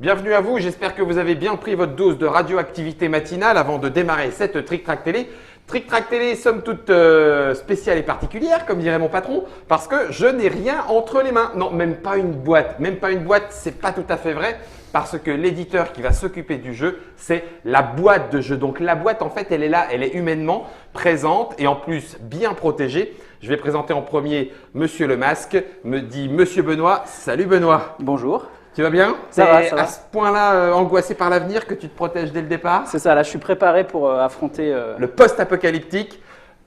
Bienvenue à vous, j'espère que vous avez bien pris votre dose de radioactivité matinale avant de démarrer cette Trick Track Télé. Trick Track Télé, somme toute spéciale et particulière, comme dirait mon patron, parce que je n'ai rien entre les mains. Non, même pas une boîte. Même pas une boîte, c'est pas tout à fait vrai, parce que l'éditeur qui va s'occuper du jeu, c'est la boîte de jeu. Donc la boîte, en fait, elle est là, elle est humainement présente et en plus bien protégée. Je vais présenter en premier Monsieur le Masque, me dit Monsieur Benoît. Salut Benoît. Bonjour. Tu vas bien? Ça va. À ce point-là, angoissé par l'avenir que tu te protèges dès le départ? C'est ça, là je suis préparé pour affronter… Le post-apocalyptique.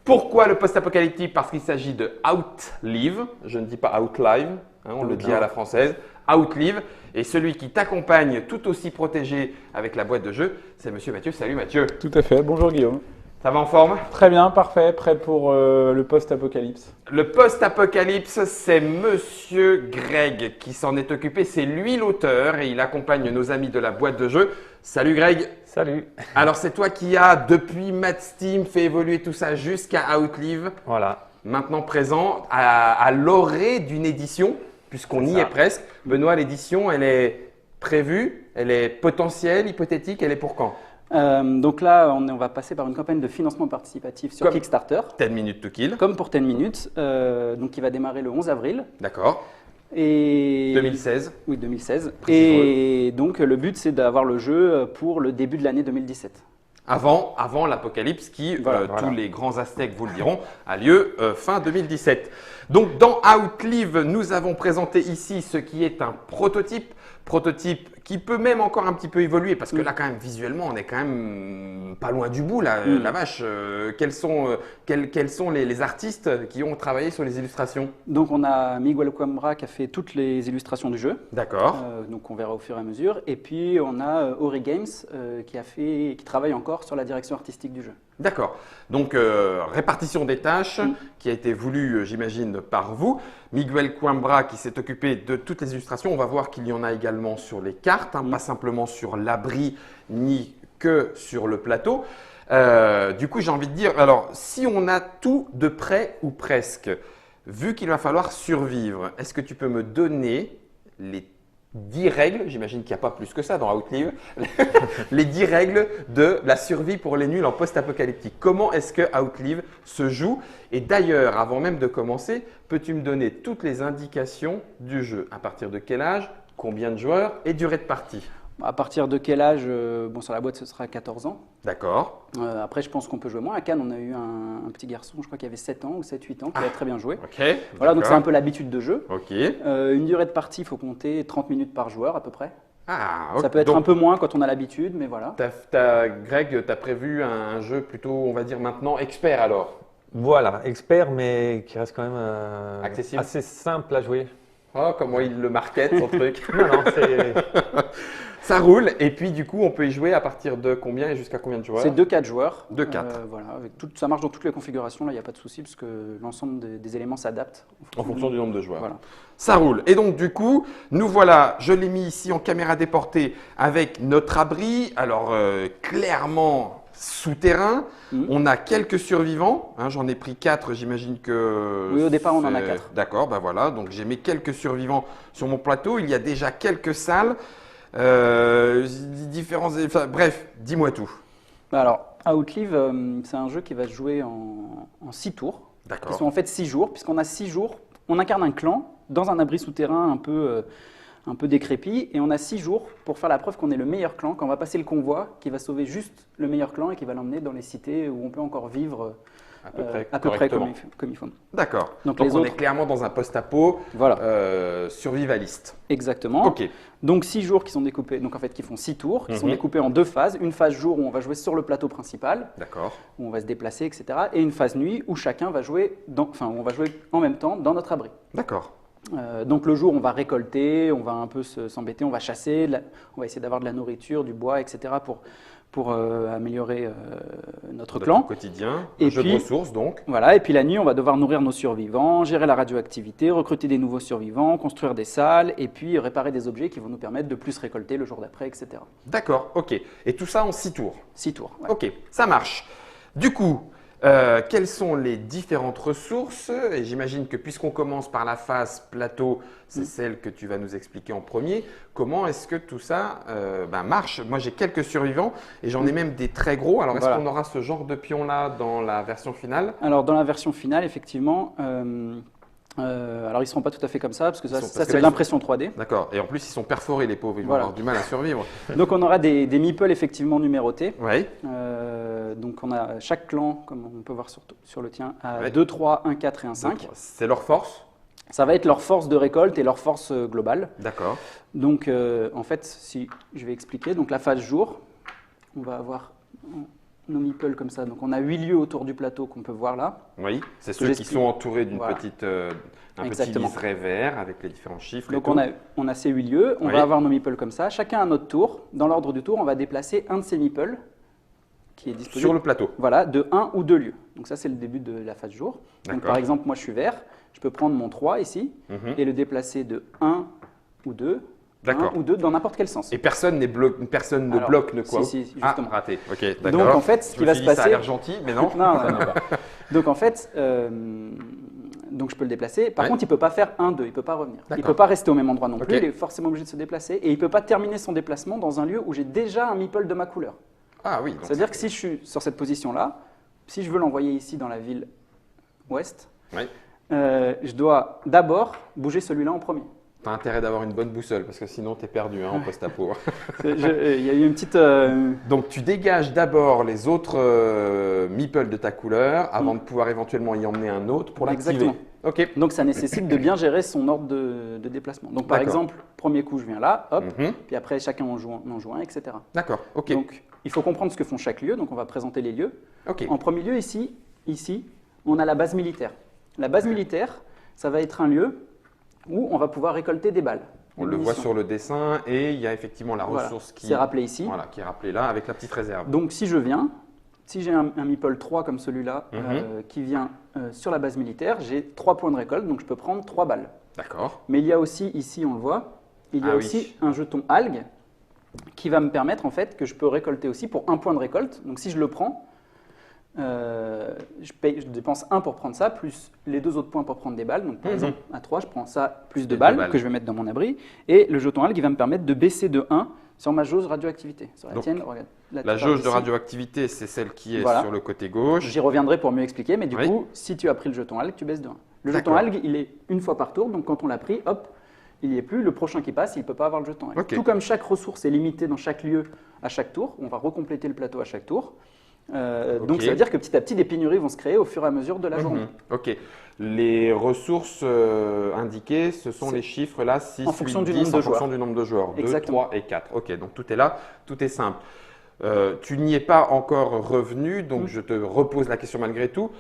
Pourquoi le post-apocalyptique? Parce qu'il s'agit de Outlive. Je ne dis pas Outlive, hein, on le dit à la française. Outlive. Et celui qui t'accompagne tout aussi protégé avec la boîte de jeu, c'est Monsieur Mathieu. Salut Mathieu. Tout à fait, bonjour Guillaume. Ça va en forme? Très bien, parfait, prêt pour le post-apocalypse. Le post-apocalypse, c'est Monsieur Greg qui s'en est occupé. C'est lui l'auteur et il accompagne nos amis de la boîte de jeu. Salut Greg. Salut. Alors c'est toi qui as, depuis Mad Steam, fait évoluer tout ça jusqu'à Outlive. Voilà. Maintenant présent à l'orée d'une édition, puisqu'on y est presque. Benoît, l'édition, elle est prévue, elle est potentielle, hypothétique, elle est pour quand? Donc là, on va passer par une campagne de financement participatif sur Kickstarter. 10 minutes to kill. Comme pour 10 minutes, donc qui va démarrer le 11 avril. D'accord. Et 2016. Oui, 2016. Et donc le but, c'est d'avoir le jeu pour le début de l'année 2017. Avant l'apocalypse qui, Voilà. tous les grands Aztèques vous le diront, a lieu fin 2017. Donc dans Outlive, nous avons présenté ici ce qui est un prototype qui peut même encore un petit peu évoluer parce que là quand même visuellement on est quand même pas loin du bout là, la vache. Quels sont les artistes qui ont travaillé sur les illustrations? Donc on a Miguel Coimbra qui a fait toutes les illustrations du jeu. D'accord. Donc on verra au fur et à mesure. Et puis on a Ori Games qui travaille encore sur la direction artistique du jeu. D'accord. Donc, répartition des tâches qui a été voulue, j'imagine, par vous. Miguel Coimbra qui s'est occupé de toutes les illustrations. On va voir qu'il y en a également sur les cartes, pas simplement sur l'abri ni que sur le plateau. Du coup, j'ai envie de dire, alors, si on a tout de près ou presque, vu qu'il va falloir survivre, est-ce que tu peux me donner les 10 règles, j'imagine qu'il n'y a pas plus que ça dans Outlive, les 10 règles de la survie pour les nuls en post-apocalyptique. Comment est-ce que Outlive se joue? Et d'ailleurs, avant même de commencer, peux-tu me donner toutes les indications du jeu? À partir de quel âge, combien de joueurs et durée de partie? À partir de quel âge? Bon, sur la boîte, ce sera 14 ans. D'accord. Après, je pense qu'on peut jouer moins. À Cannes, on a eu un petit garçon, je crois qu'il avait 7 ans ou 7-8 ans, qui a très bien joué. Ok. Voilà, donc c'est un peu l'habitude de jeu. Ok. Une durée de partie, il faut compter 30 minutes par joueur à peu près. Ah, ok. Ça peut être Donc, un peu moins quand on a l'habitude, mais voilà. Greg, tu as prévu un jeu plutôt, on va dire maintenant, expert alors? Voilà, expert, mais qui reste quand même Accessible. assez simple à jouer. Oh, comment il le market, son truc. Non, c'est… Ça roule. Et puis, du coup, on peut y jouer à partir de combien et jusqu'à combien de joueurs? C'est 2-4 joueurs. 2-4. Voilà, ça marche dans toutes les configurations, là, il n'y a pas de souci, parce que l'ensemble des éléments s'adaptent. En fonction du nombre de joueurs. Voilà. Ça roule. Et donc, du coup, nous voilà, je l'ai mis ici en caméra déportée avec notre abri. Alors, clairement, souterrain. On a quelques survivants. Hein, j'en ai pris 4, j'imagine que… Oui, au départ, on en a 4. D'accord, ben voilà. Donc, j'ai mis quelques survivants sur mon plateau. Il y a déjà quelques salles. Enfin, bref, dis-moi tout. Alors, Outlive, c'est un jeu qui va se jouer en 6 tours. D'accord. Qui sont en fait 6 jours, puisqu'on a 6 jours. On incarne un clan dans un abri souterrain un peu décrépit, et on a 6 jours pour faire la preuve qu'on est le meilleur clan, qu'on va passer le convoi qui va sauver juste le meilleur clan et qui va l'emmener dans les cités où on peut encore vivre à peu près comme il faut. D'accord. Donc on les autres… est clairement dans un post-apo Voilà. survivaliste. Exactement. Ok. Donc 6 jours qui sont découpés, donc en fait qui font 6 tours, qui sont découpés en 2 phases. Une phase jour où on va jouer sur le plateau principal, D'accord. où on va se déplacer, etc. Et une phase nuit où chacun va jouer, où on va jouer en même temps dans notre abri. D'accord. Donc le jour, on va récolter, on va un peu s'embêter, on va chasser, on va essayer d'avoir de la nourriture, du bois, etc. pour améliorer notre clan. Quotidien, Et un jeu de puis, ressources donc. Voilà, et puis la nuit, on va devoir nourrir nos survivants, gérer la radioactivité, recruter des nouveaux survivants, construire des salles et puis réparer des objets qui vont nous permettre de plus récolter le jour d'après, etc. D'accord, ok. Et tout ça en 6 tours. 6 tours. Ouais. Ok, ça marche. Du coup, Quelles sont les différentes ressources? Et j'imagine que puisqu'on commence par la phase plateau, c'est celle que tu vas nous expliquer en premier. Comment est-ce que tout ça marche? Moi, j'ai quelques survivants et j'en ai même des très gros. Alors, est-ce Voilà. qu'on aura ce genre de pion-là dans la version finale? Alors, dans la version finale, effectivement, alors ils ne seront pas tout à fait comme ça, parce que ça, Ils sont- ça, parce que c'est là, de l'impression 3D. D'accord. Et en plus, ils sont perforés, les pauvres. Ils vont Voilà. avoir du mal à survivre. Donc, on aura des meeples effectivement numérotés. Oui. Donc, on a chaque clan, comme on peut voir sur le tien, a Ouais. 2, 3, 1, 4 et 1, 5. C'est leur force. Ça va être leur force de récolte et leur force globale. D'accord. Donc, en fait, si je vais expliquer, donc la phase jour, on va avoir nos meeples comme ça. Donc, on a 8 lieux autour du plateau qu'on peut voir là. Oui. C'est Que ceux qui j'explique. sont entourés d'une Voilà. petite, un Exactement. petit liseré vert avec les différents chiffres. et Donc, tout. on a ces 8 lieux. On Oui. va avoir nos meeples comme ça. Chacun à notre tour. Dans l'ordre du tour, on va déplacer un de ces meeples qui est disposé Sur le plateau. voilà, de 1 ou 2 lieux. Donc, ça, c'est le début de la phase jour. Donc, D'accord. par exemple, moi, je suis vert. Je peux prendre mon 3 ici Mhm. et le déplacer de 1 ou 2. D'accord. 1 ou 2 dans n'importe quel sens. Et personne personne ne Alors, bloque ne quoi. si, Ah, justement. raté. Ok, d'accord. Donc, en fait, ce Je qui me va suis se dit, ça a passer. l'air gentil, mais non. Non, non, non. Donc en fait, donc je peux le déplacer. Par Ouais. contre, il ne peut pas faire 1, 2, il ne peut pas revenir. Il ne D'accord. peut pas rester au même endroit non Ok. plus, il est forcément obligé de se déplacer. Et il ne peut pas terminer son déplacement dans un lieu où j'ai déjà un meeple de ma couleur. Ah oui. donc C'est-à-dire que si je suis sur cette position-là, si je veux l'envoyer ici dans la ville ouest, Ouais. je dois d'abord bouger celui-là en premier. T'as intérêt d'avoir une bonne boussole parce que sinon t'es perdu en post-apo. Il y a eu une petite. Donc tu dégages d'abord les autres meeples de ta couleur avant de pouvoir éventuellement y emmener un autre pour l'activer. Exactement. Ok. Donc ça nécessite de bien gérer son ordre de déplacement. Donc par D'accord. exemple, premier coup, je viens là, hop, Mhm. puis après chacun en joue un, etc. D'accord. Ok. Donc, il faut comprendre ce que font chaque lieu. Donc, on va présenter les lieux. Ok. En premier lieu, ici, on a la base militaire. La base militaire, ça va être un lieu où on va pouvoir récolter des balles. On des le voit munitions. sur le dessin et il y a effectivement la Voilà. ressource qui C'est rappelé ici. Voilà, qui est rappelée là avec la petite réserve. Donc, si je viens, si j'ai un meeple 3 comme celui-là qui vient sur la base militaire, j'ai 3 points de récolte, donc je peux prendre 3 balles. D'accord. Mais il y a aussi, ici, on le voit, il y a Ah oui. aussi un jeton algue qui va me permettre en fait que je peux récolter aussi pour 1 point de récolte. Donc si je le prends, je dépense 1 pour prendre ça, plus les 2 autres points pour prendre des balles. Donc par exemple, à 3, je prends ça, plus 2 Et balles, 2 balles. que je vais mettre dans mon abri. Et le jeton algue, il va me permettre de baisser de 1 sur ma jauge radioactivité. Sur la Donc, tienne, regarde, là, tu La pars jauge de d'ici. radioactivité, c'est celle qui est Voilà. sur le côté gauche. J'y reviendrai pour mieux expliquer, mais du Oui. coup, si tu as pris le jeton algue, tu baisses de 1. Le jeton D'accord. algue, il est une fois par tour, donc quand on l'a pris, hop, il n'y est plus. Le prochain qui passe, il ne peut pas avoir le jeton algue. Ok. Tout comme chaque ressource est limitée dans chaque lieu à chaque tour, on va recompléter le plateau à chaque tour. Ok. Donc ça veut dire que petit à petit, des pénuries vont se créer au fur et à mesure de la journée. Mhm. Ok. Les ressources indiquées, ce sont C'est les chiffres là, 6, en fonction 8, du 10, nombre de en fonction joueurs. du nombre de joueurs. 2, Exactement. 3 et 4. Ok, donc tout est là, tout est simple. Tu n'y es pas encore revenu, donc je te repose la question malgré tout.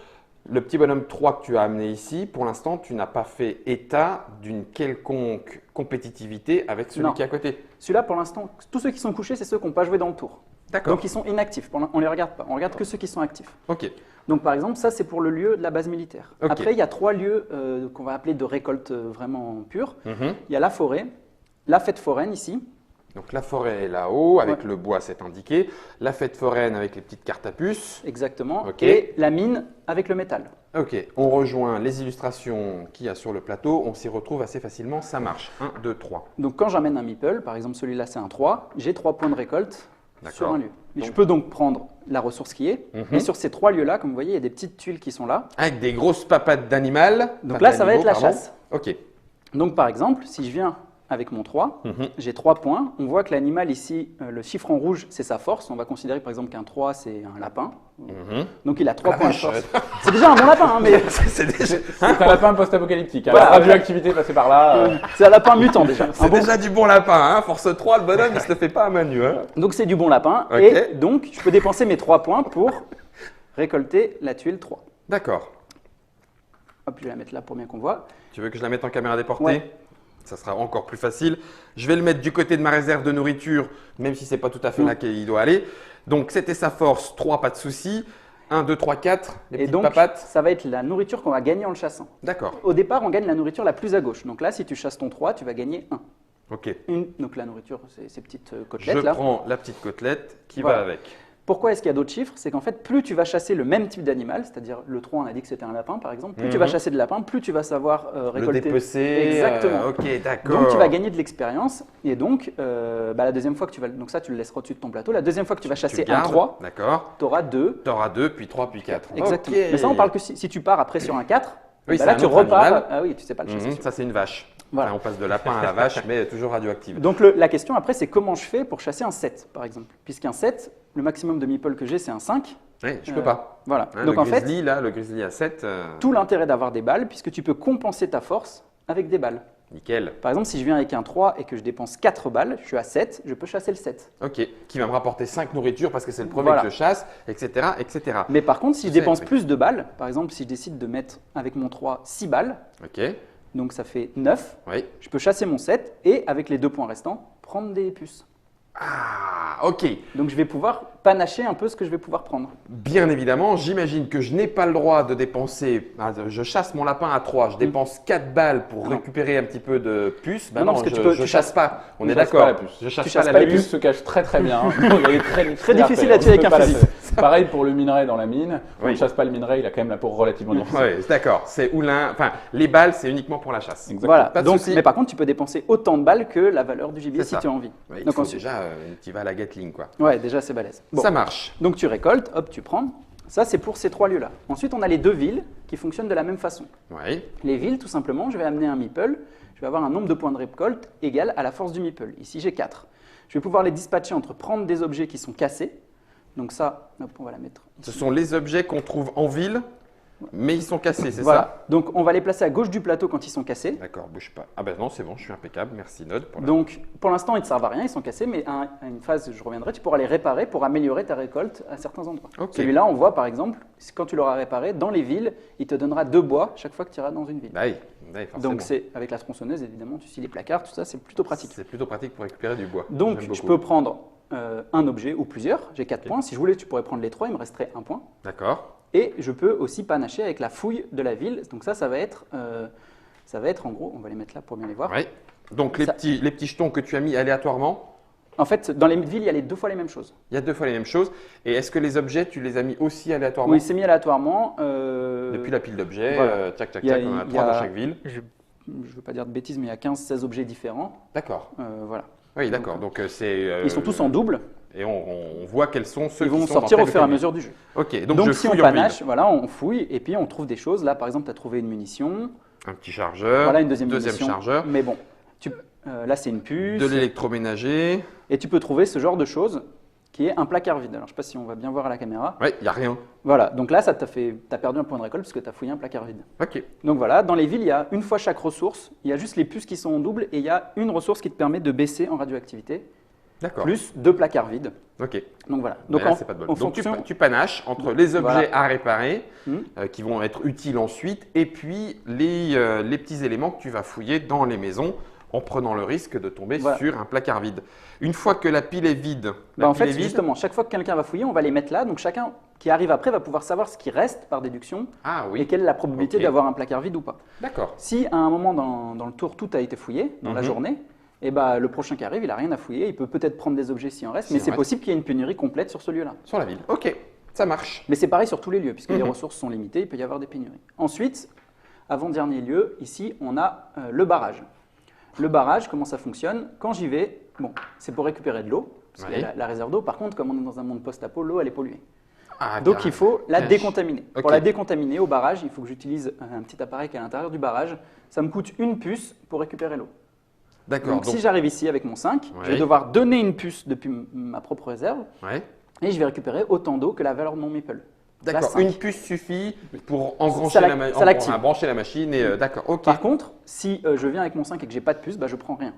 Le petit bonhomme 3 que tu as amené ici, pour l'instant, tu n'as pas fait état d'une quelconque compétitivité avec celui Non. qui est à côté. Celui-là, pour l'instant, tous ceux qui sont couchés, c'est ceux qui n'ont pas joué dans le tour. D'accord. Donc ils sont inactifs. On ne les regarde pas. On regarde que ceux qui sont actifs. Ok. Donc par exemple, ça c'est pour le lieu de la base militaire. Ok. Après, il y a 3 lieux qu'on va appeler de récolte vraiment pure. Mhm. Il y a la forêt, la fête foraine ici. Donc la forêt est là-haut, avec Ouais. le bois, c'est indiqué. La fête foraine avec les petites cartes à puce. Exactement. Ok. Et la mine avec le métal. Ok, on rejoint les illustrations qu'il y a sur le plateau, on s'y retrouve assez facilement, ça marche. 1, 2, 3. Donc quand j'amène un meeple, par exemple celui-là c'est un 3, j'ai 3 points de récolte D'accord. sur un lieu. Mais Donc- je peux donc prendre la ressource qui est. Mhm. Et sur ces 3 lieux-là, comme vous voyez, il y a des petites tuiles qui sont là. Avec des grosses papates d'animal. Donc Pas là, ça va être la d'animaux, chasse. pardon. Ok. Donc par exemple, si je viens avec mon 3, Mhm. j'ai 3 points. On voit que l'animal ici, le chiffre en rouge, c'est sa force. On va considérer par exemple qu'un 3, c'est un lapin. Mhm. Donc il a 3 La points de vache. force. C'est déjà un bon lapin, hein, mais C'est déjà, C'est un lapin post-apocalyptique. hein. Voilà. La radioactivité passée par là. c'est un lapin mutant déjà. c'est déjà du bon lapin, hein. Force 3, le bonhomme, il se le fait pas à main nue. Hein. Donc c'est du bon lapin. Ok. Et donc je peux dépenser mes 3 points pour récolter la tuile 3. D'accord. Hop, je vais la mettre là pour bien qu'on voit. Tu veux que je la mette en caméra déportée? Ouais. Ça sera encore plus facile. Je vais le mettre du côté de ma réserve de nourriture, même si c'est pas tout à fait là qu'il doit aller. Donc c'était sa force, 3, pas de souci. 1, 2, 3, 4, les Et petites donc papates. ça va être la nourriture qu'on va gagner en le chassant. D'accord. Au départ, on gagne la nourriture la plus à gauche. Donc là, si tu chasses ton 3, tu vas gagner 1. Ok. Donc la nourriture, c'est ces petites Je côtelettes là. prends la petite côtelette qui Voilà. va avec. Pourquoi est-ce qu'il y a d'autres chiffres? C'est qu'en fait, plus tu vas chasser le même type d'animal, c'est-à-dire le 3, on a dit que c'était un lapin par exemple, plus tu vas chasser de lapins, plus tu vas savoir Le récolter. dépecer. Exactement. Ok, d'accord. Donc tu vas gagner de l'expérience et donc la deuxième fois que tu vas, donc ça tu le laisseras au-dessus de ton plateau, la deuxième fois que tu vas chasser un gardes, 3, D'accord. tu auras 2. Tu auras 2, puis 3, puis 4. Exactement. Mais ça on parle que si tu pars après sur un 4, Oui, bah c'est là un tu autre repars. animal. Ah oui, tu sais pas le chasser. celui-là. Ça, c'est une vache. Voilà. Enfin, on passe de lapin à la vache, mais toujours radioactive. Donc la question après c'est comment je fais pour chasser un 7 par exemple. Puisqu'un 7, le maximum de meeple que j'ai c'est un 5. Oui, je peux pas. Voilà. Hein, Donc le en fait, grizzly, là, le grizzly à 7, tout l'intérêt d'avoir des balles puisque tu peux compenser ta force avec des balles. nickel. Par exemple, si je viens avec un 3 et que je dépense 4 balles, je suis à 7, je peux chasser le 7. Ok, qui va me rapporter 5 nourritures parce que c'est le premier Voilà. que je chasse, etc. etc. Mais par contre, si je Tu sais, dépense oui. plus de balles, par exemple, si je décide de mettre avec mon 3 6 balles, Ok, donc ça fait 9, oui. je peux chasser mon 7 et avec les 2 points restants, prendre des puces. Ah, ok. Donc je vais pouvoir panacher un peu ce que je vais pouvoir prendre. Bien évidemment, j'imagine que je n'ai pas le droit de dépenser. Je chasse mon lapin à 3, je dépense 4 balles pour Non. récupérer un petit peu de puce. Non, parce que je chasse pas. On est chasse d'accord. pas la puce. Je chasse Tu pas chasses la pas La les puce. puce se cache très très bien. Elle est très difficile à tuer avec un fusil. Pareil pour le minerai dans la mine. On Oui. ne chasse pas le minerai, il a quand même la peau relativement difficile. Oui, d'accord. C'est oulin. Enfin, les balles, c'est uniquement pour la chasse. Exactement. Voilà. Pas de Donc, souci. mais par contre, tu peux dépenser autant de balles que la valeur du gibier C'est si ça. tu as envie. Ouais, il Donc faut ensuite, déjà tu vas à la Gatling, quoi. ouais, déjà c'est balèze. Bon. Ça marche. Donc tu récoltes, hop, tu prends. Ça, c'est pour ces 3 lieux-là. Ensuite, on a les 2 villes qui fonctionnent de la même façon. Oui. Les villes, tout simplement, je vais amener un meeple, je vais avoir un nombre de points de récolte égal à la force du meeple. Ici, j'ai 4. Je vais pouvoir les dispatcher entre prendre des objets qui sont cassés. Donc ça, hop, on va la mettre Ce ici. sont les objets qu'on trouve en ville, mais ils sont cassés, c'est Voilà. Donc on va les placer à gauche du plateau quand ils sont cassés. ça? D'accord, bouge pas. Ah ben non, c'est bon, je suis impeccable. Merci Nod. Pour la- Donc pour l'instant, ils ne servent à rien, ils sont cassés, mais à une phase, je reviendrai, tu pourras les réparer pour améliorer ta récolte à certains endroits. Ok. Celui-là, on voit par exemple, quand tu l'auras réparé, dans les villes, il te donnera 2 bois chaque fois que tu iras dans une ville. Bah oui, forcément. Donc c'est avec la tronçonneuse, évidemment, tu scies les placards, tout ça, c'est plutôt pratique. C'est plutôt pratique pour récupérer du bois. Donc J'aime je beaucoup. peux prendre un objet ou plusieurs, j'ai 4 points. Si je voulais, tu pourrais prendre les 3, il me resterait 1 point. D'accord. Et je peux aussi panacher avec la fouille de la ville. Donc ça va être en gros, on va les mettre là pour bien les voir. Oui. Donc les Ça- petits jetons que tu as mis aléatoirement, En fait, dans les villes, il y a les 2 fois les mêmes choses. il y a 2 fois les mêmes choses. Et est-ce que les objets, tu les as mis aussi aléatoirement? Oui, c'est mis aléatoirement. Depuis la pile d'objets, voilà. tac, tac, Il y a- tac, on a il y 3 a- dans chaque ville. Je ne veux pas dire de bêtises, mais il y a 15-16 objets différents. D'accord. Voilà. Oui, d'accord. Donc c'est. Ils sont tous en double. Et on voit quels sont ceux Ils qui vont sont sortir dans au telle fur et à ou telle mesure du jeu. ville. Ok. Donc, Donc je si on fouille en ville. panache, voilà, on fouille et puis on trouve des choses. Là, par exemple, tu as trouvé une munition. Un petit chargeur. Voilà une deuxième munition. chargeur. Mais bon, là, c'est une puce. De l'électroménager. Et tu peux trouver ce genre de choses qui est un placard vide. Alors, je ne sais pas si on va bien voir à la caméra. Oui, il n'y a rien. Voilà, donc là, ça t'as perdu un point de récolte parce que tu as fouillé un placard vide. Ok. Donc voilà, dans les villes, il y a une fois chaque ressource. Il y a juste les puces qui sont en double et il y a une ressource qui te permet de baisser en radioactivité, D'accord. plus 2 placards vides. Ok. Donc voilà. Donc, Donc c'est pas de bol. en Donc fonction- tu panaches entre les objets Voilà. à réparer, Hmm. qui vont être utiles ensuite, et puis les petits éléments que tu vas fouiller dans les maisons en prenant le risque de tomber Voilà. sur un placard vide. Une fois que la pile est vide, Bah, en fait, est vide. justement, chaque fois que quelqu'un va fouiller, on va les mettre là. Donc chacun qui arrive après va pouvoir savoir ce qui reste par déduction Ah et oui, quelle est la probabilité Ok. d'avoir un placard vide ou pas. d'accord. Si à un moment dans le tour tout a été fouillé dans la Mhm. journée, et bah, le prochain qui arrive, il n'a rien à fouiller. Il peut peut-être prendre des objets s'il en reste, S'il mais en c'est reste. possible qu'il y ait une pénurie complète sur ce lieu-là. Sur la ville. Ok, ça marche. Mais c'est pareil sur tous les lieux, puisque les Mhm. ressources sont limitées, il peut y avoir des pénuries. Ensuite, avant-dernier lieu, ici, on a le barrage. Le barrage, comment ça fonctionne? Quand j'y vais, bon, c'est pour récupérer de l'eau, parce qu'il y a Oui. la réserve d'eau. Par contre, comme on est dans un monde post-apo, l'eau, elle est polluée. Ah, Donc carrément. il faut la Cache. décontaminer. Ok. Pour la décontaminer au barrage, il faut que j'utilise un petit appareil qui est à l'intérieur du barrage. Ça me coûte une puce pour récupérer l'eau. D'accord. Donc si j'arrive ici avec mon 5, je vais Oui. devoir donner une puce depuis ma propre réserve Ouais. et je vais récupérer autant d'eau que la valeur de mon meeple. Là, D'accord. 5. Une puce suffit pour embrancher Ça la, ça l'active. brancher la machine et d'accord. Ok. Par contre, si je viens avec mon 5 et que j'ai pas de puce, bah, je prends rien.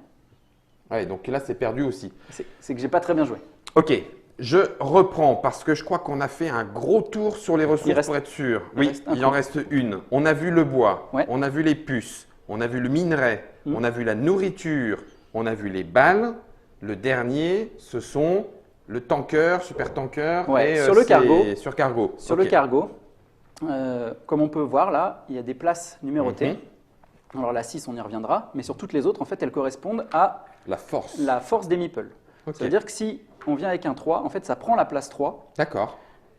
Ouais, donc là c'est perdu aussi. C'est que j'ai pas très bien joué. Ok. Je reprends parce que je crois qu'on a fait un gros tour sur les ressources reste- pour être sûr. il Oui, reste un il en truc. reste une. On a vu le bois, Ouais. on a vu les puces, on a vu le minerai, Mm. on a vu la nourriture, on a vu les balles. Le dernier, ce sont le tanker, super tanker Ouais, et sur le c'est- cargo. Sur cargo. Sur Ok. le cargo, comme on peut voir là, il y a des places numérotées. Mhm. Alors la 6, on y reviendra, mais sur toutes les autres, en fait, elles correspondent à La force. la force des meeples. Ok. C'est-à-dire que si on vient avec un 3, en fait, ça prend la place 3. D'accord.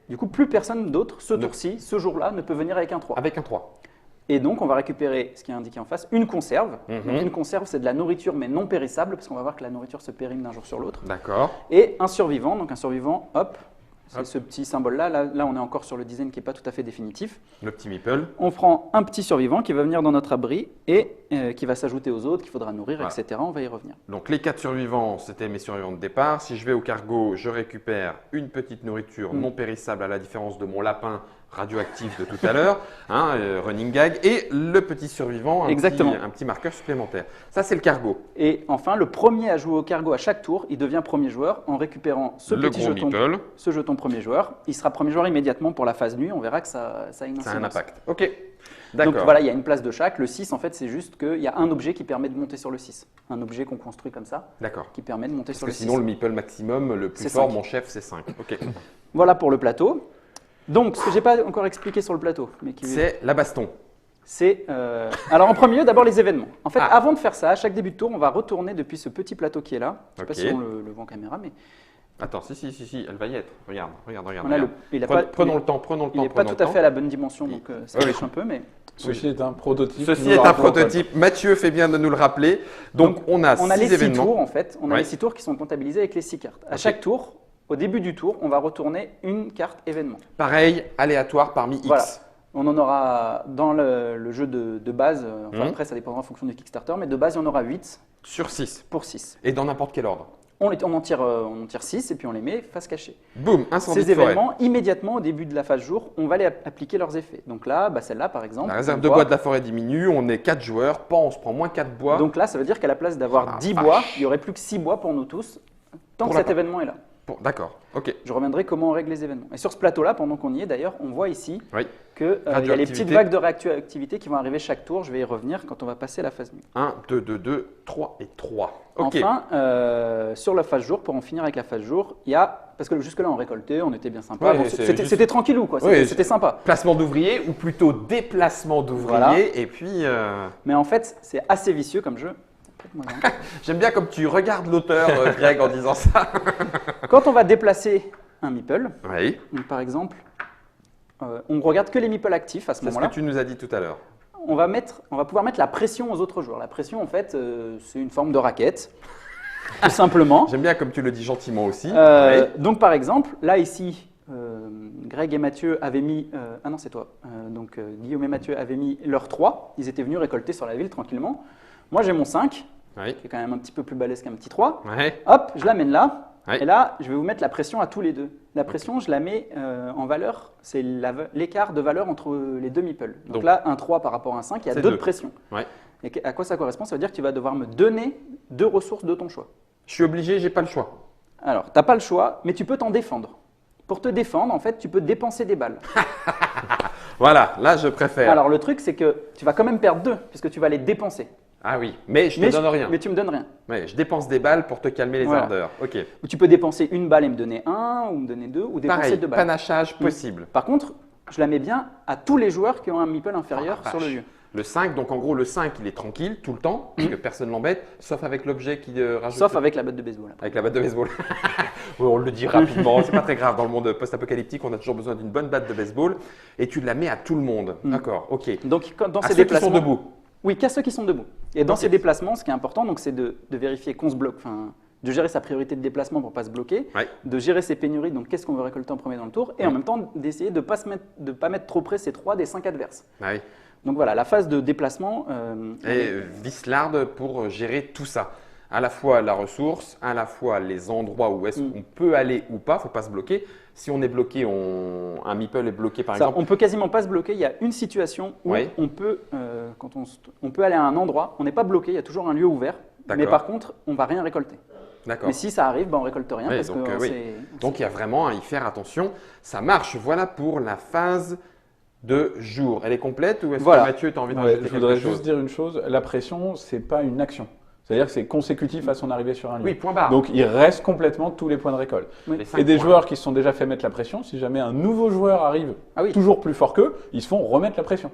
Du coup, plus personne d'autre, ce tour-ci, ce jour-là, ne peut venir avec un 3. Avec un 3. Et donc, on va récupérer ce qui est indiqué en face, une conserve. Mhm. Donc, une conserve, c'est de la nourriture, mais non périssable, parce qu'on va voir que la nourriture se périme d'un jour sur l'autre. D'accord. Et un survivant. Donc, un survivant, hop, c'est Hop. ce petit symbole-là. Là, on est encore sur le design qui n'est pas tout à fait définitif. Le petit meeple. On prend un petit survivant qui va venir dans notre abri et qui va s'ajouter aux autres, qu'il faudra nourrir, Voilà. etc. On va y revenir. Donc les 4 survivants, c'était mes survivants de départ. Si je vais au cargo, je récupère une petite nourriture non périssable à la différence de mon lapin radioactif de tout à l'heure, running gag, et le petit survivant, Exactement. un petit marqueur supplémentaire. Ça, c'est le cargo. Et enfin, le premier à jouer au cargo à chaque tour, il devient premier joueur en récupérant ce Le petit gros jeton, meeple, ce jeton premier joueur. Il sera premier joueur immédiatement pour la phase nuit. On verra que ça a une ça a un incidence. impact. Ok, d'accord. Donc voilà, il y a une place de chaque. Le 6, en fait, c'est juste qu'il y a un objet qui permet de monter sur le 6. Un objet qu'on construit comme ça, D'accord. qui permet de monter Parce sur que le 6. sinon, le meeple maximum, le plus C'est fort, 5. mon chef, c'est 5. Ok. Voilà pour le plateau. Donc, ce que je n'ai pas encore expliqué sur le plateau, mais qui C'est la baston. c'est alors en premier lieu d'abord les événements. En fait, Ah. avant de faire ça, à chaque début de tour, on va retourner depuis ce petit plateau qui est là. Je ne sais Ok. pas si on le voit en caméra, mais Attends, si, elle va y être. Regarde. on a il a pas- Prenons le temps, prenons le temps. il n'est pas prenons tout à le fait à la bonne dimension, donc ça Oui. pêche un peu, mais Ceci est un prototype. Ceci nous est le un rappelons prototype. Mathieu fait bien de nous le rappeler. Donc, on a on a 6 les 6 événements. tours en fait. On a Ouais. les 6 tours qui sont comptabilisés avec les 6 cartes. À Ok. chaque tour, au début du tour, on va retourner une carte événement. Pareil, aléatoire parmi X. Voilà. On en aura dans le jeu de base, enfin Mhm. après ça dépendra en fonction du Kickstarter, mais de base il y en aura 8 Sur 6. pour 6. Et dans n'importe quel ordre. On en tire 6 et puis on les met face cachée. Boum, incendie Ces de forêt. événements, immédiatement au début de la phase jour, on va les appliquer leurs effets. Donc là, celle-là par exemple. La réserve on de voit- bois de la forêt diminue, on est 4 joueurs, pan, on se prend moins 4 bois. Donc là, ça veut dire qu'à la place d'avoir Oh la 10 vache. bois, il n'y aurait plus que 6 bois pour nous tous, tant Pour que la cet part. événement est là. Bon, d'accord, ok. Je reviendrai comment on règle les événements. Et sur ce plateau-là, pendant qu'on y est d'ailleurs, on voit ici Oui. qu'il y a les Radioactivité. petites vagues de réactivité qui vont arriver chaque tour. Je vais y revenir quand on va passer la phase nuit. 1, 2, 2, 2, 3 et 3. Ok. Enfin, sur la phase jour, pour en finir avec la phase jour, il y a, parce que jusque-là on récoltait, on était bien sympa. Ouais, Bon, c'est c'était juste- c'était tranquillou, quoi. Oui, C'était sympa. Placement d'ouvriers ou plutôt déplacement d'ouvriers. Voilà. Et puis, Mais en fait, c'est assez vicieux comme jeu. Prête-moi un. j'aime bien comme tu regardes l'auteur, Greg, en disant ça. Quand on va déplacer un meeple, Oui, donc par exemple, on regarde que les meeples actifs à ce c'est ce moment-là. que tu nous as dit tout à l'heure. On va pouvoir mettre la pression aux autres joueurs. La pression, en fait, c'est une forme de raquette, tout simplement. J'aime bien comme tu le dis gentiment aussi. Donc, par exemple, là, ici, Greg et Mathieu avaient mis. Ah non, c'est toi. Guillaume et Mathieu avaient mis leurs 3. Ils étaient venus récolter sur la ville tranquillement. Moi, j'ai mon 5, Oui, qui est quand même un petit peu plus balèze qu'un petit 3. ouais. Hop, je l'amène là. Ouais. Et là, je vais vous mettre la pression à tous les deux. La pression, je la mets en valeur. C'est l'écart de valeur entre les deux meeples. Donc, Donc, là, un 3 par rapport à un 5, il y a c'est 2 de deux. pression. Ouais. Et à quoi ça correspond? Ça veut dire que tu vas devoir me donner 2 ressources de ton choix. Je suis obligé, j'ai pas le choix. Alors, tu n'as pas le choix, mais tu peux t'en défendre. Pour te défendre, en fait, tu peux dépenser des balles. Voilà, là je préfère. Alors, le truc, c'est que tu vas quand même perdre 2, puisque tu vas les dépenser. Ah oui, mais je te donne rien. Mais tu me donnes rien. Ouais, je dépense des balles pour te calmer les Voilà. ardeurs. Ok. Ou tu peux dépenser une balle et me donner 1, ou me donner 2, ou dépenser Pareil, 2 balles. panachage possible. Par contre, je la mets bien à tous les joueurs qui ont un meeple inférieur Oh la sur le vache. lieu. Le 5, donc en gros le 5 il est tranquille tout le temps, parce que personne l'embête, sauf avec l'objet qui rajoute. Sauf avec la batte de baseball. après. Avec la batte de baseball. Oui, on le dit rapidement, c'est pas très grave. Dans le monde post-apocalyptique, on a toujours besoin d'une bonne batte de baseball et tu la mets à tout le monde. D'accord, ok. Donc, dans À ces ceux qui sont déplacements. debout. Oui, qu'à ceux qui sont debout. Et dans Ok. ces déplacements, ce qui est important, donc, c'est de vérifier qu'on se bloque, enfin, de gérer sa priorité de déplacement pour ne pas se bloquer, Ouais. de gérer ses pénuries, donc qu'est-ce qu'on veut récolter en premier dans le tour, et en même temps d'essayer de ne pas mettre trop près ces 3 des 5 adverses. Ah oui. Donc voilà, la phase de déplacement. Et Wislard pour gérer tout ça. À la fois la ressource, à la fois les endroits où est-ce qu'on peut aller ou pas, faut pas se bloquer. Si on est bloqué, un meeple est bloqué par ça, exemple. on peut quasiment pas se bloquer. Il y a une situation où Ouais. on peut, on peut aller à un endroit, on n'est pas bloqué, il y a toujours un lieu ouvert, mais D'accord. par contre, on va rien récolter. D'accord. Mais si ça arrive, on récolte rien Ouais, parce donc, que oui. Donc il y a vraiment à y faire attention. Ça marche. Voilà pour la phase de jour. Elle est complète ou est-ce Voilà. que Mathieu, tu as envie de Ouais, rajouter je voudrais quelque chose? juste dire une chose. La pression, c'est pas une action. C'est-à-dire que c'est consécutif à son arrivée sur un lieu. Oui, point barre. Donc il reste complètement tous les points de récolte. Oui. Les 5 Et des points. joueurs qui se sont déjà fait mettre la pression, si jamais un nouveau joueur arrive Ah oui. toujours plus fort qu'eux, ils se font remettre la pression.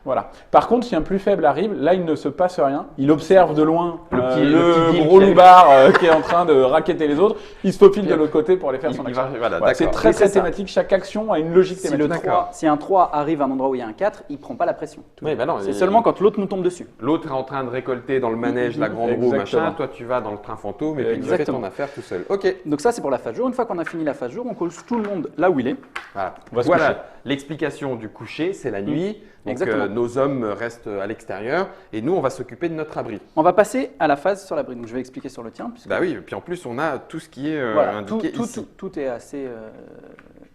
Voilà. Par contre, si un plus faible arrive, là, il ne se passe rien. Il observe de loin le le petit gros Bill loupard qui est en train de raqueter les autres. Il se faufile de l'autre côté pour aller faire son Il action. va- voilà, Voilà, c'est d'accord. très Et c'est ça. thématique. Chaque action a une logique Si, thématique. si un 3 arrive à un endroit où il y a un 4, il ne prend pas la pression. Oui, bah non, C'est seulement quand l'autre nous tombe dessus. l'autre est en train de récolter dans le manège la grande roue, Exactement. machin. Toi, tu vas dans le train fantôme et puis tu fais Exactement. ton affaire tout seul. Ok. Donc ça, c'est pour la phase jour. Une fois qu'on a fini la phase jour, on colle tout le monde là où il est. Voilà, On va se coucher. l'explication du coucher, c'est la nuit. Donc Exactement. nos hommes restent à l'extérieur et nous, on va s'occuper de notre abri. On va passer à la phase sur l'abri. Donc je vais expliquer sur le tien. puisque- Bah oui, et puis en plus, on a tout ce qui est voilà, indiqué ici. tout est assez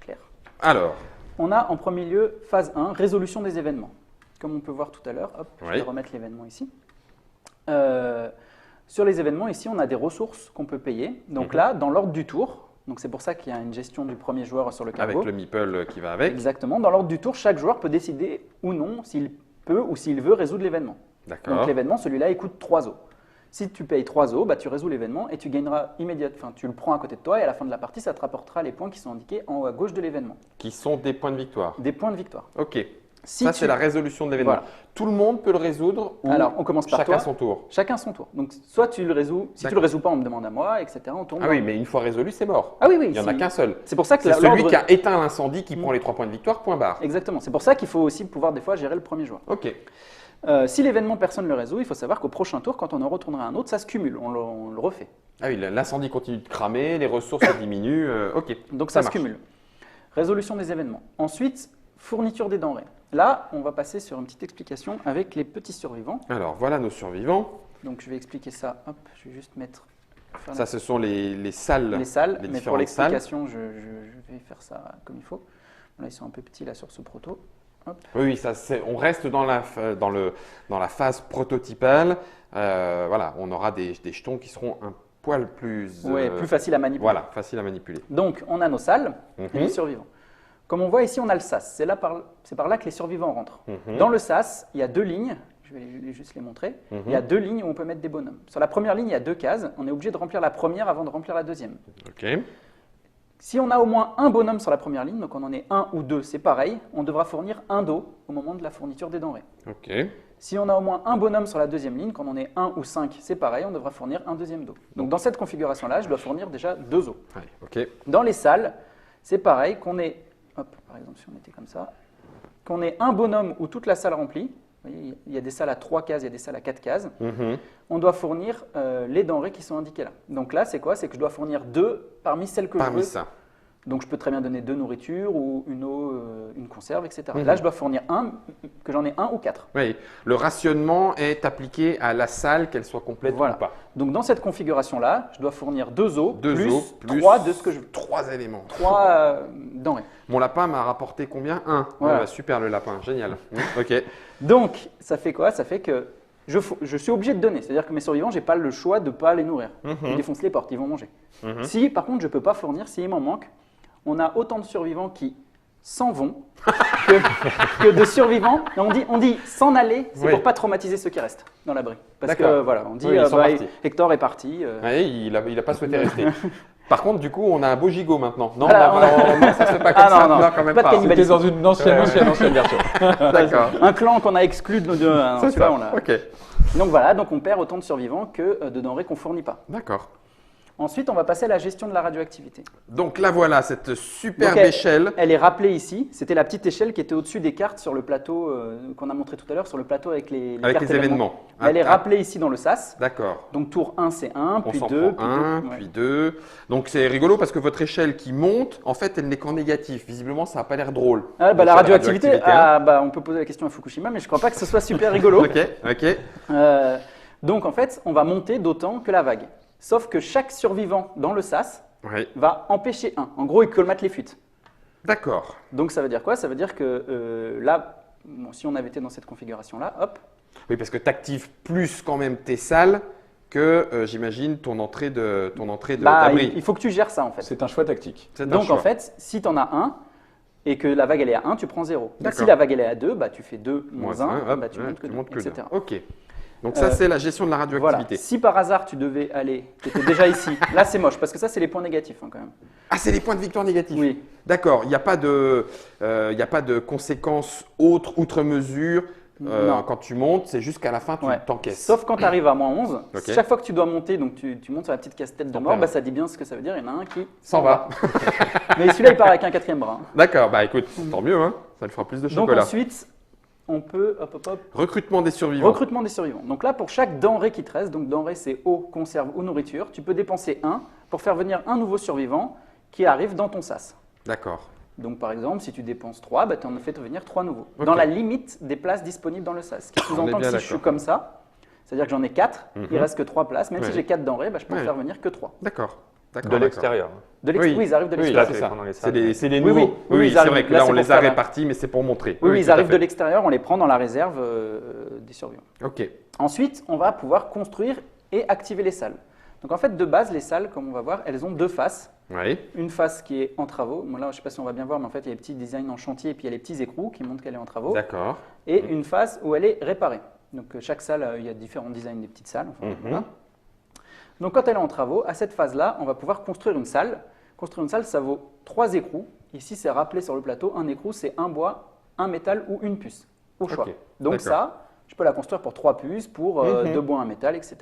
clair. Alors, On a en premier lieu phase 1, résolution des événements. Comme on peut voir tout à l'heure, hop, je Oui. vais remettre l'événement ici. Sur les événements, ici, on a des ressources qu'on peut payer. Donc là, dans l'ordre du tour, donc c'est pour ça qu'il y a une gestion du premier joueur sur le cargo. avec le meeple qui va avec. Exactement. Dans l'ordre du tour, chaque joueur peut décider ou non s'il peut ou s'il veut résoudre l'événement. Donc D'accord. l'événement, celui-là, il coûte 3 os. Si tu payes 3 os, bah, tu résous l'événement et tu gagneras immédiatement. Enfin, tu le prends à côté de toi et à la fin de la partie, ça te rapportera les points qui sont indiqués en haut à gauche de l'événement. Qui sont des points de victoire. Des points de victoire. Ok. Si Ça, tu- c'est la résolution de l'événement. Voilà. Tout le monde peut le résoudre ou Alors, on commence par chacun toi. son tour. Chacun son tour. Donc, soit tu le résous. Si tu D'accord. le résous pas, on me demande à moi, etc. On tourne. Ah oui, mais une fois résolu, c'est mort. Ah oui, oui. Il n'y en a qu'un seul. C'est pour ça que C'est l'ordre- celui qui a éteint l'incendie qui prend les 3 points de victoire, point barre. Exactement. C'est pour ça qu'il faut aussi pouvoir des fois gérer le premier joueur. Ok. Si l'événement personne ne le résout, il faut savoir qu'au prochain tour, quand on en retournera un autre, ça se cumule. On le refait. Ah oui, l'incendie continue de cramer, les ressources diminuent. Ok. Donc ça se marche. cumule. Résolution des événements. Ensuite, fourniture des denrées. Là, on va passer sur une petite explication avec les petits survivants. Alors, voilà nos survivants. Donc je vais expliquer ça. Hop, je vais juste mettre faire Ça, ce sont les salles. les salles. les Mais pour différentes salles. l'explication, je vais faire ça comme il faut. Là, ils sont un peu petits là sur ce proto. Oui, oui, ça, on reste dans la phase prototypale. Voilà, on aura des jetons qui seront un poil plus, Ouais, plus facile à manipuler. voilà, facile à manipuler. Donc, on a nos salles et Mhm. les survivants. Comme on voit ici, on a le sas. C'est par là que les survivants rentrent. Mhm. Dans le sas, il y a 2 lignes. Je vais juste les montrer. Mhm. Il y a 2 lignes où on peut mettre des bonhommes. Sur la première ligne, il y a 2 cases. On est obligé de remplir la première avant de remplir la deuxième. Ok. Si on a au moins un bonhomme sur la première ligne, donc on en est 1 ou 2, c'est pareil, on devra fournir un dos au moment de la fourniture des denrées. Ok. Si on a au moins un bonhomme sur la deuxième ligne, quand on est 1 ou 5, c'est pareil, on devra fournir un deuxième dos. Donc dans cette configuration-là, je dois fournir déjà 2 os. Allez, ok. Dans les salles, c'est pareil, qu'on ait, hop, par exemple si on était comme ça, qu'on ait un bonhomme ou toute la salle remplie, vous voyez, il y a des salles à 3 cases, il y a des salles à 4 cases, Mhm. on doit fournir les denrées qui sont indiquées là. Donc là, c'est quoi? C'est que je dois fournir 2 parmi celles que je Parmi veux. ça. Donc je peux très bien donner 2 nourritures ou une eau, une conserve, etc. Mhm. Là, je dois fournir que j'en ai 1 ou 4. Oui, le rationnement est appliqué à la salle, qu'elle soit complète Voilà. ou pas. Donc dans cette configuration-là, je dois fournir 2 os, 2 plus os, plus 3 de ce que je veux. 3 éléments. 3 denrées. Mon lapin m'a rapporté combien? 1. Voilà. Super le lapin, génial. Ok. Donc ça fait quoi? Ça fait que je suis obligé de donner. C'est-à-dire que mes survivants, je n'ai pas le choix de ne pas les nourrir. Ils défoncent les portes, ils vont manger. Mhm. Si par contre je ne peux pas fournir, s'il m'en manque, on a autant de survivants qui s'en vont que de survivants. Et on dit s'en aller, c'est Oui. pour pas traumatiser ceux qui restent dans l'abri. Parce que D'accord. voilà, on dit Oui, ils sont partis. Hector est parti. Ouais, il a pas souhaité rester. Par contre, du coup, on a un beau gigot maintenant. Non, Voilà, non, ça se fait pas comme Ah, ça. non, non. quand même Pas de pas. cannibalisme. C'était dans une ancienne version. D'accord. Un clan qu'on a exclu de nos deux. Non, C'est celui-là, ça. on l'a. Ok. Donc voilà, donc on perd autant de survivants que de denrées qu'on fournit pas. D'accord. Ensuite, on va passer à la gestion de la radioactivité. Donc là, voilà, cette superbe Donc, échelle. Elle est rappelée ici. C'était la petite échelle qui était au-dessus des cartes sur le plateau qu'on a montré tout à l'heure, sur le plateau avec les Avec cartes les événements. Elle est Ah, rappelée ici dans le SAS. D'accord. Donc tour 1, c'est 1, On puis s'en 2, prend un, puis 2. puis 2. Donc c'est rigolo parce que votre échelle qui monte, en fait, elle n'est qu'en négatif. Visiblement, ça n'a pas l'air drôle. Ah, bah, Donc, la sur radioactivité, hein. on peut poser la question à Fukushima, mais je ne crois pas que ce soit super rigolo. Ok, ok. Donc en fait, on va monter d'autant que la vague. Sauf que chaque survivant dans le SAS Oui. va empêcher un. En gros, il colmate les fuites. D'accord. Donc ça veut dire quoi? Ça veut dire que là, bon, si on avait été dans cette configuration-là, hop, Oui, parce que tu actives plus quand même tes salles que, j'imagine, ton entrée d'abri. il faut que tu gères ça en fait. C'est un choix tactique. C'est un Donc choix. en fait, si tu en as un et que la vague elle est à 1, tu prends 0. Mais D'accord. si la vague elle est à 2, bah, tu fais 2 moins Moins 1, un, hop, bah, tu ouais, montes que tu 2, montes que etc. deux. Ok. Donc ça, c'est la gestion de la Voilà. radioactivité. Si par hasard tu devais aller, tu étais déjà ici, là c'est moche parce que ça c'est les points négatifs quand même. Ah, c'est les points de victoire négatifs. Oui. D'accord, il n'y a pas de conséquences autres, outre mesure. Non. Quand tu montes, c'est jusqu'à la fin, tu Ouais. t'encaisses. Sauf quand tu arrives à moins 11, Ok. chaque fois que tu dois monter, donc tu montes sur la petite casse-tête de T'en mort, perds bah, un. ça dit bien ce que ça veut dire, il y en a un qui S'en va. Mais celui-là il part avec un 4e bras. Hein. D'accord, bah écoute, tant mieux, hein. Ça lui fera plus de Donc chocolat. ensuite, on peut, hop, Recrutement des survivants. recrutement des survivants. Donc là, pour chaque denrée qui te reste, donc denrée c'est eau, conserve ou nourriture, tu peux dépenser 1 pour faire venir un nouveau survivant qui arrive dans ton sas. D'accord. Donc par exemple, si tu dépenses 3, bah, tu en fais venir 3 nouveaux. Ok. Dans la limite des places disponibles dans le sas. Ce qui On est sous-entend que bien si je suis d'accord. comme ça, c'est-à-dire que j'en ai 4, il Mhm. reste que 3 places, même Ouais. si j'ai 4 denrées, bah, je peux en Ouais. faire venir que 3. D'accord. D'accord. De d'accord. l'extérieur. Oui. Oui, ils arrivent de Oui, l'extérieur. là, c'est ça. Pendant les C'est salles. les Oui, nouveaux. oui. Oui, Oui, ils c'est arrivent. vrai que Là, là, c'est on pour les a faire la- répartis, mais c'est pour montrer. Oui, ils tout à arrivent fait. de l'extérieur, on les prend dans la réserve des survivants. Ok. Ensuite, on va pouvoir construire et activer les salles. Donc en fait, de base, les salles, comme on va voir, elles ont 2 faces. Oui. Une face qui est en travaux. Bon, là, je ne sais pas si on va bien voir, mais en fait, il y a les petits designs en chantier et puis il y a les petits écrous qui montrent qu'elle est en travaux. D'accord. Et une face où elle est réparée. Donc chaque salle, il y a différents designs des petites salles. Enfin, Mhm. voilà. Donc quand elle est en travaux, à cette phase-là, on va pouvoir construire une salle. Construire une salle, ça vaut 3 écrous. Ici, c'est rappelé sur le plateau. Un écrou, c'est un bois, un métal ou une puce, au choix. Ok, Donc d'accord. ça, je peux la construire pour 3 puces, pour Mhm. 2 bois, un métal, etc.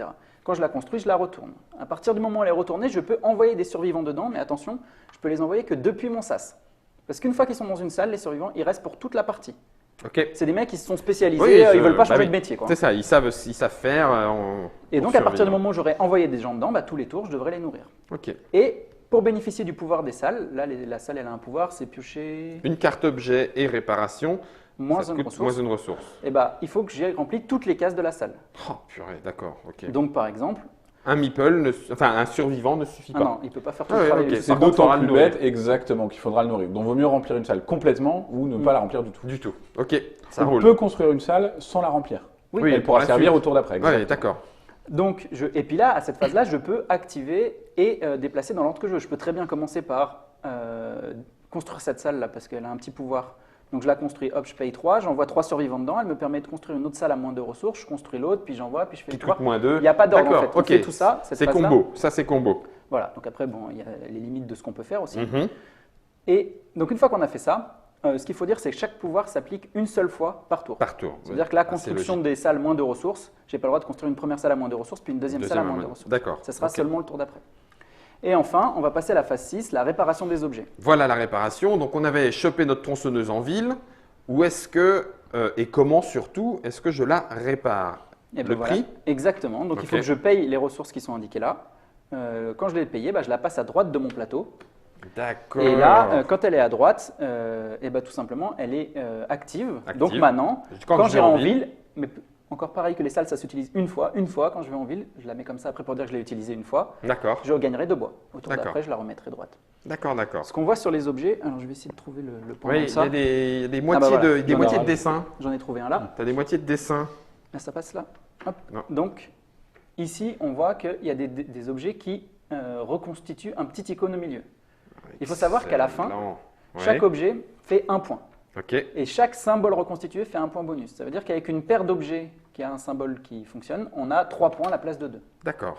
Quand je la construis, je la retourne. À partir du moment où elle est retournée, je peux envoyer des survivants dedans, mais attention, je peux les envoyer que depuis mon sas. Parce qu'une fois qu'ils sont dans une salle, les survivants, ils restent pour toute la partie. Ok. C'est des mecs qui se sont spécialisés, Oui, ils veulent pas bah changer oui. de métier. Quoi. C'est ça, ils savent faire. Et pour donc, à partir du survivre. moment où j'aurai envoyé des gens dedans, bah, tous les tours, je devrais les nourrir. Ok. Et pour bénéficier du pouvoir des salles, là, la salle, elle a un pouvoir, c'est piocher Une carte objet et réparation. moins ça une coûte ressource. moins une ressource. Et bah, il faut que j'ai rempli toutes les cases de la salle. Oh, purée, d'accord. Ok. Donc, par exemple, Un meeple, enfin un survivant ne suffit ah pas. non, il peut pas faire tout Ah le ouais, travail. ok. lui. Par C'est contre, d'autant faudra le plus nourrir. bête, exactement, qu'il faudra le nourrir. Donc, vaut mieux remplir une salle complètement ou ne pas la remplir du tout. Du tout. Ok, ça On roule. peut construire une salle sans la remplir. Oui, Oui, Elle pour pourra la servir suite. au tour d'après. Ouais, exactement. d'accord. Donc, et puis là, à cette phase-là, je peux activer et déplacer dans l'ordre que je veux. Je peux très bien commencer par construire cette salle-là parce qu'elle a un petit pouvoir. Donc, je la construis, hop, je paye 3, j'envoie 3 survivants dedans. Elle me permet de construire une autre salle à moins de ressources. Je construis l'autre, puis j'envoie, puis je fais Qui 3. coûte moins 2. Il n'y a pas d'ordre en D'accord, fait. On ok. fait tout ça, cette C'est phase-là. combo. Ça, c'est combo. Voilà, donc après, bon, il y a les limites de ce qu'on peut faire aussi. Mhm. Et donc, une fois qu'on a fait ça, ce qu'il faut dire, c'est que chaque pouvoir s'applique une seule fois par tour. Par tour. C'est-à-dire que la Ah, c'est construction logique. des salles moins de ressources, je n'ai pas le droit de construire une première salle à moins de ressources, puis une deuxième salle à moins de ressources. D'accord. Ça sera Ok. seulement le tour d'après. Et enfin, on va passer à la phase 6, la réparation des objets. Voilà la réparation. Donc, on avait chopé notre tronçonneuse en ville. Où est-ce que, et comment surtout, est-ce que je la répare? Et ben Le voilà. prix? Exactement. Donc Ok. il faut que je paye les ressources qui sont indiquées là. Quand je l'ai payée, bah, je la passe à droite de mon plateau. D'accord. Et là, quand elle est à droite, et bah, tout simplement, elle est active. Active. Donc maintenant, Quand quand je vais j'irai en en ville, mais encore pareil que les salles, ça s'utilise une fois, quand je vais en ville, je la mets comme ça après pour dire que je l'ai utilisée une fois, D'accord. je gagnerai 2 bois. Au tour D'accord. d'après, je la remettrai droite. D'accord, d'accord. Ce qu'on voit sur les objets, alors je vais essayer de trouver le point Oui, de il y ça. a des moitiés, voilà. des Non, moitiés non, de dessin. J'en ai trouvé un là. Tu as des moitiés de dessin. Là, ça passe là. Hop. Non. Donc, ici, on voit qu'il y a des objets qui reconstituent un petit icône au milieu. Il faut savoir qu'à la fin, Excellent. Ouais. chaque objet fait 1 point. Ok. Et chaque symbole reconstitué fait 1 point bonus. Ça veut dire qu'avec une paire d'objets qui a un symbole qui fonctionne, on a 3 points à la place de 2. D'accord.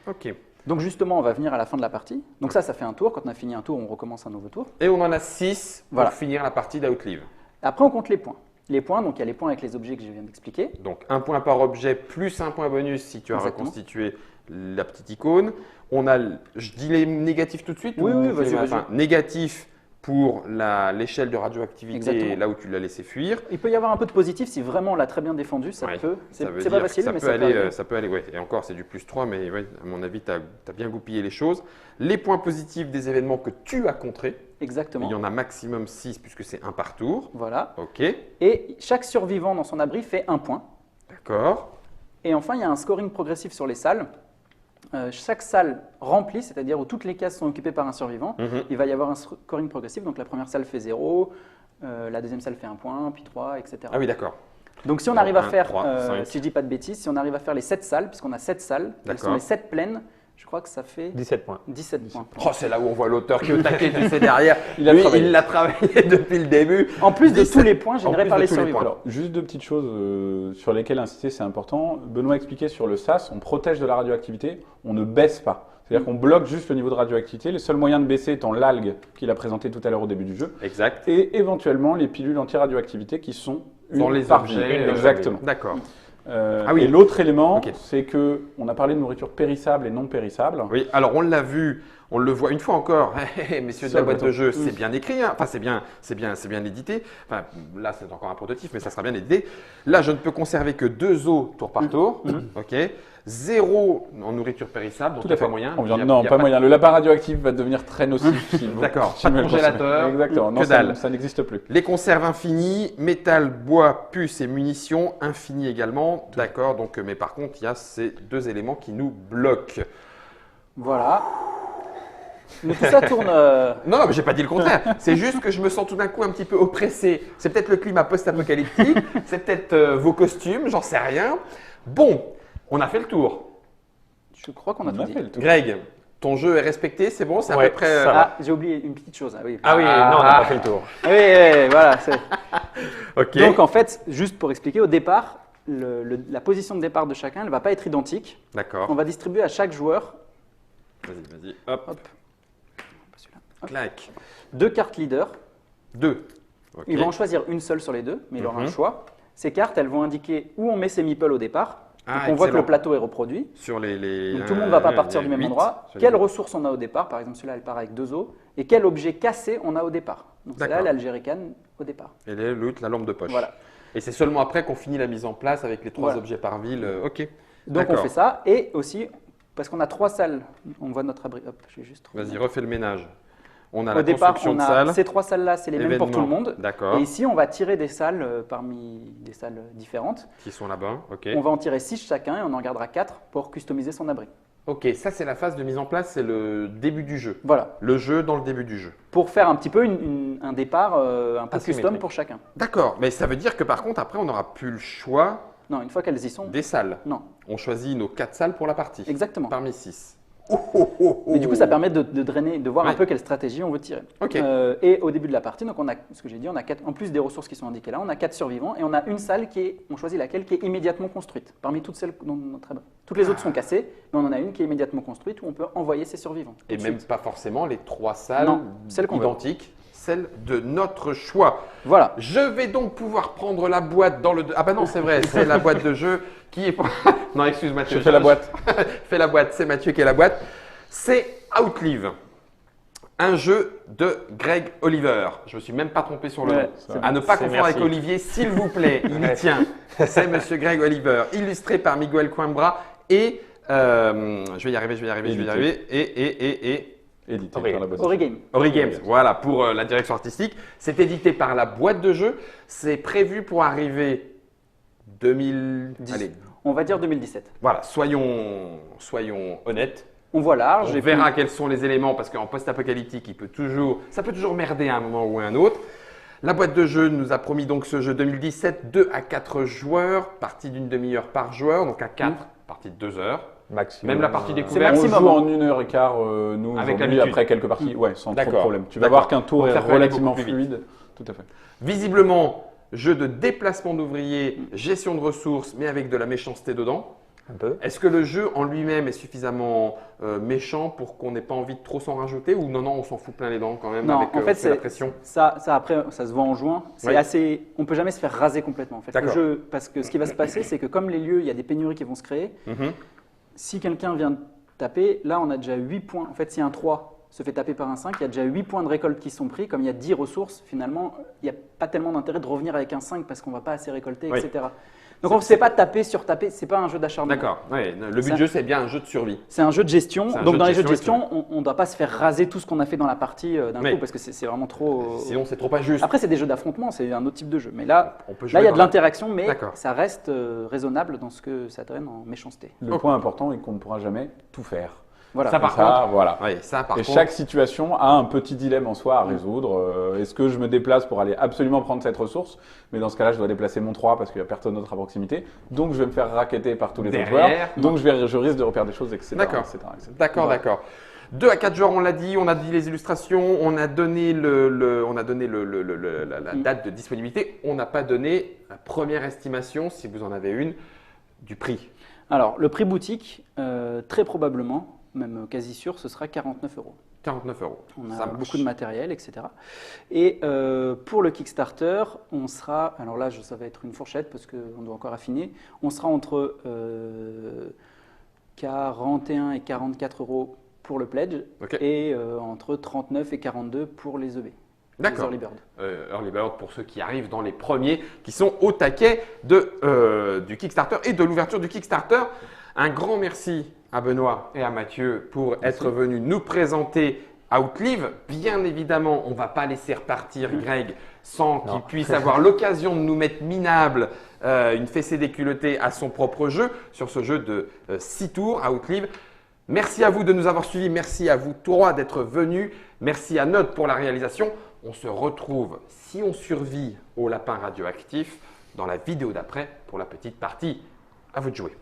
Ok. Donc justement, on va venir à la fin de la partie. Donc ça fait un tour. Quand on a fini un tour, on recommence un nouveau tour. Et on en a 6 pour Voilà. finir la partie d'Outlive. Après, on compte les points. Les points, donc il y a les points avec les objets que je viens d'expliquer. Donc un point par objet plus un point bonus si tu as Exactement. reconstitué la petite icône. On a, je dis les négatifs tout de suite. Oui, ou oui, c'est vas-y, les- vas-y. enfin, négatif pour l'échelle de radioactivité Exactement. là où tu l'as laissé fuir. Il peut y avoir un peu de positif si vraiment on l'a très bien défendu, ça Ouais, peut. Ça veut C'est dire pas facile, que mais ça ça peut peut aller, arriver. ça peut aller, ouais. Et encore, c'est du plus 3, mais ouais, à mon avis, tu as bien goupillé les choses. Les points positifs des événements que tu as contrés, Exactement. il y en a maximum 6 puisque c'est un par tour. Voilà. Ok, Et chaque survivant dans son abri fait 1 point. d'accord. Et enfin, il y a un scoring progressif sur les salles. Chaque salle remplie, c'est-à-dire où toutes les cases sont occupées par un survivant, Mhm. il va y avoir un scoring progressif. Donc la première salle fait 0, la deuxième salle fait 1 point, puis 3, etc. Ah oui, d'accord. Donc si on arrive à 1, faire, 3, 5. si je dis pas de bêtises, si on arrive à faire les 7 salles, puisqu'on a 7 salles, elles sont D'accord. les 7 pleines, Je crois que ça fait 17 points. 17 points. Oh, c'est là où on voit l'auteur qui est au taquet, tu sais, derrière. Il a Lui, travaillé. il l'a travaillé depuis le début. En plus de 17 tous les points en générés plus par de les tous les survivants. points. Alors, juste deux petites choses sur lesquelles insister, c'est important. Benoît expliquait sur le SAS, on protège de la radioactivité, on ne baisse pas. C'est-à-dire qu'on bloque juste le niveau de radioactivité. Le seul moyen de baisser étant l'algue qu'il a présenté tout à l'heure au début du jeu. Exact. Et éventuellement les pilules anti-radioactivité qui sont Dans une les par objets. ville. Exactement. D'accord. Ah oui. Et l'autre élément, Ok. c'est que on a parlé de nourriture périssable et non périssable. Oui, alors on l'a vu, on le voit une fois encore. Messieurs de Sur la le boîte de bateau. jeu, c'est bien écrit, hein. Enfin c'est bien édité. Enfin là c'est encore un prototype, mais ça sera bien édité. Là je ne peux conserver que 2 os tour par tour. Ok. 0 en nourriture périssable, donc Tout il n'y à a fait. pas moyen. En viande, Il y a- non, il y a pas moyen. Le lapin radioactif va devenir très nocif. si vous- D'accord, si pas vous de le consommez. congélateur, Exactement. Non, que dalle. ça n'existe plus. Les conserves infinies, métal, bois, puces et munitions infinies également. D'accord, donc mais par contre il y a ces 2 éléments qui nous bloquent. Voilà. Mais tout ça tourne. Non, non, mais j'ai pas dit le contraire. C'est juste que je me sens tout d'un coup un petit peu oppressé. C'est peut-être le climat post-apocalyptique, c'est peut-être vos costumes, j'en sais rien. Bon, on a fait le tour. Je crois qu'on a On tout a dit. fait le tour. Greg, ton jeu est respecté, c'est bon, c'est à Ouais, peu près. ça va. Ah, j'ai oublié une petite chose. Ah oui. Ah oui, non, on n'a pas fait le tour. Oui, oui, voilà. Ok. Donc en fait, juste pour expliquer, au départ, la position de départ de chacun ne va pas être identique. On D'accord. va distribuer à chaque joueur, Vas-y, hop, hop, celui-là, hop, clac. 2 cartes leader. 2. Ok. Il va en choisir une seule sur les deux, mais il aura un Mhm. choix. Ces cartes, elles vont indiquer où on met ses meeples au départ. Ah, Donc on voit que le excellent. plateau est reproduit. Sur les. Donc tout le monde ne va pas il y partir a du même 8 endroit. sur les Quelles deux. ressources on a au départ? Par exemple, celui-là, elle part avec 2 os. Et quel objet cassé on a au départ? Donc celle-là, D'accord. elle a le jerrycan au départ. Et l'autre, la lampe de poche. Voilà. Et c'est seulement après qu'on finit la mise en place avec les 3 Voilà. objets par ville. Ok. Donc on D'accord. fait ça. Et aussi, parce qu'on a 3 salles, on voit notre abri. Hop, je vais juste Vas-y, refais le ménage. On a Au la départ, construction on de a salles. ces 3 salles-là, c'est les mêmes pour tout le événements. monde. D'accord. Et ici, on va tirer des salles parmi des salles différentes. Qui sont là-bas. Ok. On va en tirer 6 chacun et on en gardera 4 pour customiser son abri. Ok, ça c'est la phase de mise en place, c'est le début du jeu. Voilà. Le jeu dans le début du jeu. Pour faire un petit peu un départ un peu custom Asymétrique. pour chacun. D'accord, mais ça veut dire que par contre, après, on n'aura plus le choix Non, une fois qu'elles y sont. des salles. Non, On choisit nos 4 salles pour la partie. exactement. Parmi 6. Mais du coup, ça permet de drainer, de voir un Ouais. peu quelle stratégie on veut tirer. Ok. Et au début de la partie, donc on a ce que j'ai dit, on a 4, en plus des ressources qui sont indiquées là, on a 4 survivants et on a une salle qui est, on choisit laquelle qui est immédiatement construite. Parmi toutes celles dans notre abri. Toutes les autres sont cassées, mais on en a une qui est immédiatement construite où on peut envoyer ses survivants. Et tout de même suite. pas forcément les 3 salles Non, celles qu'on veut. identiques, celles de notre choix. Voilà. Je vais donc pouvoir prendre la boîte dans le. Ah bah non, c'est vrai, c'est la boîte de jeu qui est. Non, excuse Mathieu. Je fais la boîte. Fais la boîte, c'est Mathieu qui est la boîte. C'est Outlive, un jeu de Greg Oliver. Je me suis même pas trompé sur le Ouais, nom. c'est À ne pas C'est confondre avec merci. Olivier, s'il vous plaît. Il y tient. C'est Monsieur Greg Oliver, illustré par Miguel Coimbra et je vais y arriver. Et Édité Origami. par la boîte. Origami. Origames, voilà, pour la direction artistique. C'est édité par la boîte de jeu. C'est prévu pour arriver 2010. Allez, On va dire 2017. voilà, soyons honnêtes. On voit large. On et puis- verra quels sont les éléments parce qu'en post-apocalyptique, ça peut toujours merder à un moment ou à un autre. La boîte de jeu nous a promis donc ce jeu 2017, 2 à 4 joueurs, partie d'une demi-heure par joueur, donc à 4, partie de 2 heures. Maximum. Même la partie C'est découverte. On maximum. joue en 1h15, nous, Avec aujourd'hui, l'habitude. après quelques parties, ouais, sans trop de D'accord. problème. Tu vas D'accord. voir qu'un tour Donc est ça peut aller relativement beaucoup plus vite. fluide. Tout à fait. Visiblement, jeu de déplacement d'ouvriers, gestion de ressources, mais avec de la méchanceté dedans. Un peu. Est-ce que le jeu en lui-même est suffisamment méchant pour qu'on n'ait pas envie de trop s'en rajouter ou non, on s'en fout plein les dents quand même Non, avec en fait, c'est la pression. Ça après, ça se voit en juin. C'est Oui. assez. On peut jamais se faire raser complètement. En fait, le D'accord. jeu, parce que ce qui va se passer, c'est que comme les lieux, il y a des pénuries qui vont se créer. Mhm. Si quelqu'un vient taper, là, on a déjà 8 points. En fait, si un 3 se fait taper par un 5, il y a déjà 8 points de récolte qui sont pris. Comme il y a 10 ressources, finalement, il n'y a pas tellement d'intérêt de revenir avec un 5 parce qu'on ne va pas assez récolter, Oui. etc. Donc on ne sait pas taper sur taper. C'est pas un jeu d'acharnement. D'accord. Ouais, le but Ça- du jeu, c'est bien un jeu de survie. C'est un jeu de gestion. C'est un Donc jeu dans de les jeux de gestion, gestion, on ne doit pas se faire raser tout ce qu'on a fait dans la partie d'un Oui. coup parce que c'est vraiment trop. Sinon, c'est trop injuste. Après, c'est des jeux d'affrontement, c'est un autre type de jeu. Mais là, On peut jouer là il y a de dans- l'interaction, mais D'accord. ça reste raisonnable dans ce que ça traîne en méchanceté. Le Ok. point important est qu'on ne pourra jamais tout faire. Voilà. Ça, par Et ça, contre, voilà. oui, ça, par Et contre, chaque situation a un petit dilemme en soi à résoudre. Est-ce que je me déplace pour aller absolument prendre cette ressource? Mais dans ce cas-là, je dois déplacer mon 3 parce qu'il n'y a personne d'autre à proximité. Donc, je vais me faire racketter par tous les autres joueurs. Derrière. Donc, je risque de repérer des choses, etc. D'accord. etc., etc. D'accord, Voilà. d'accord. 2 à 4 joueurs, on l'a dit, on a dit les illustrations, on a donné, la date de disponibilité. On n'a pas donné la première estimation, si vous en avez une, du prix. Alors, le prix boutique, très probablement, même quasi sûr, ce sera 49 euros. 49 euros. On Ça a marche. beaucoup de matériel, etc. Et pour le Kickstarter, on sera, alors là, ça va être une fourchette parce qu'on doit encore affiner, on sera entre 41 et 44 euros pour le pledge Ok. et entre 39 et 42 pour les EB. Les D'accord. Early Bird. Early Bird pour ceux qui arrivent dans les premiers, qui sont au taquet du Kickstarter et de l'ouverture du Kickstarter. Un grand merci à Benoît et à Mathieu pour être venus nous présenter Outlive. Bien évidemment, on ne va pas laisser repartir Greg sans qu'il puisse avoir l'occasion de nous mettre minable une fessée déculottée à son propre jeu sur ce jeu de 6 tours Outlive. Merci à vous de nous avoir suivis. Merci à vous trois d'être venus. Merci à Note pour la réalisation. On se retrouve, si on survit au lapin radioactif, dans la vidéo d'après pour la petite partie. À vous de jouer.